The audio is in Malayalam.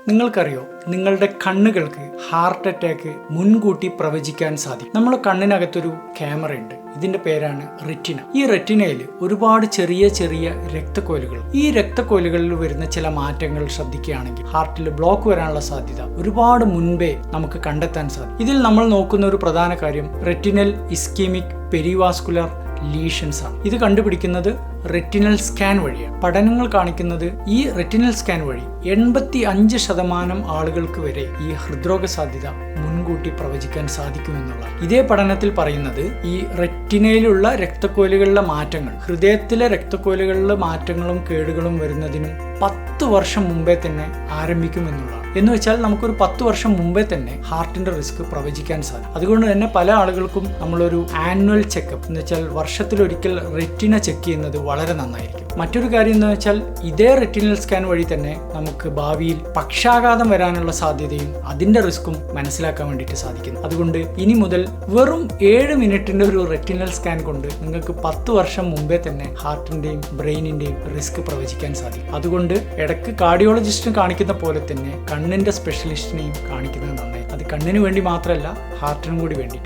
നിങ്ങൾക്കറിയോ, നിങ്ങളുടെ കണ്ണുകൾക്ക് ഹാർട്ട് അറ്റാക്ക് മുൻകൂട്ടി പ്രവചിക്കാൻ സാധിക്കും. നമ്മുടെ കണ്ണിനകത്തൊരു ക്യാമറ ഉണ്ട്. ഇതിന്റെ പേരാണ് റെറ്റിന. ഈ റെറ്റിനയിൽ ഒരുപാട് ചെറിയ ചെറിയ രക്തക്കോലുകൾ. ഈ രക്തക്കോലുകളിൽ വരുന്ന ചില മാറ്റങ്ങൾ ശ്രദ്ധിക്കുകയാണെങ്കിൽ ഹാർട്ടിൽ ബ്ലോക്ക് വരാനുള്ള സാധ്യത ഒരുപാട് മുൻപേ നമുക്ക് കണ്ടെത്താൻ സാധിക്കും. ഇതിൽ നമ്മൾ നോക്കുന്ന ഒരു പ്രധാന കാര്യം റെറ്റിനൽ ഇസ്കീമിക് പെരിവാസ്കുലർ ലീഷൻസ് ആണ്. ഇത് കണ്ടുപിടിക്കുന്നത് റെറ്റിനൽ സ്കാൻ വഴിയാണ്. പഠനങ്ങൾ കാണിക്കുന്നത് ഈ റെറ്റിനൽ സ്കാൻ വഴി 85% ആളുകൾക്ക് വരെ ഈ ഹൃദ്രോഗ സാധ്യത മുൻകൂട്ടി പ്രവചിക്കാൻ സാധിക്കുമെന്നുള്ളതാണ്. ഇതേ പഠനത്തിൽ പറയുന്നത് ഈ റെറ്റിനയിലുള്ള രക്തക്കോലുകളിലെ മാറ്റങ്ങൾ ഹൃദയത്തിലെ രക്തക്കോലുകളിലെ മാറ്റങ്ങളും കേടുകളും വരുന്നതിനും 10 വർഷം മുമ്പേ തന്നെ ആരംഭിക്കുമെന്നുള്ളതാണ്. എന്ന് വെച്ചാൽ നമുക്കൊരു 10 വർഷം മുമ്പേ തന്നെ ഹാർട്ടിന്റെ റിസ്ക് പ്രവചിക്കാൻ സാധിക്കും. അതുകൊണ്ട് തന്നെ പല ആളുകൾക്കും നമ്മളൊരു ആനുവൽ ചെക്കപ്പ് എന്ന് വെച്ചാൽ വർഷത്തിലൊരിക്കൽ റെറ്റിന ചെക്ക് ചെയ്യുന്നത് വളരെ നന്നായിരിക്കും. മറ്റൊരു കാര്യം എന്ന് വെച്ചാൽ ഇതേ റെറ്റിനൽ സ്കാൻ വഴി തന്നെ നമുക്ക് ഭാവിയിൽ പക്ഷാഘാതം വരാനുള്ള സാധ്യതയും അതിന്റെ റിസ്ക്കും മനസ്സിലാക്കാൻ വേണ്ടിയിട്ട് സാധിക്കുന്നു. അതുകൊണ്ട് ഇനി മുതൽ വെറും 7 മിനിറ്റിന്റെ ഒരു റെറ്റിനൽ സ്കാൻ കൊണ്ട് നിങ്ങൾക്ക് 10 വർഷം മുമ്പേ തന്നെ ഹാർട്ടിന്റെയും ബ്രെയിനിന്റെയും റിസ്ക് പ്രവചിക്കാൻ സാധിക്കും. അതുകൊണ്ട് ഇടയ്ക്ക് കാർഡിയോളജിസ്റ്റിനെ കാണിക്കുന്ന പോലെ തന്നെ കണ്ണിന്റെ സ്പെഷ്യലിസ്റ്റിനെയും കാണിക്കുന്നത് നന്നായി. അത് കണ്ണിന് വേണ്ടി മാത്രമല്ല, ഹാർട്ടിനും കൂടി വേണ്ടിയിട്ട്.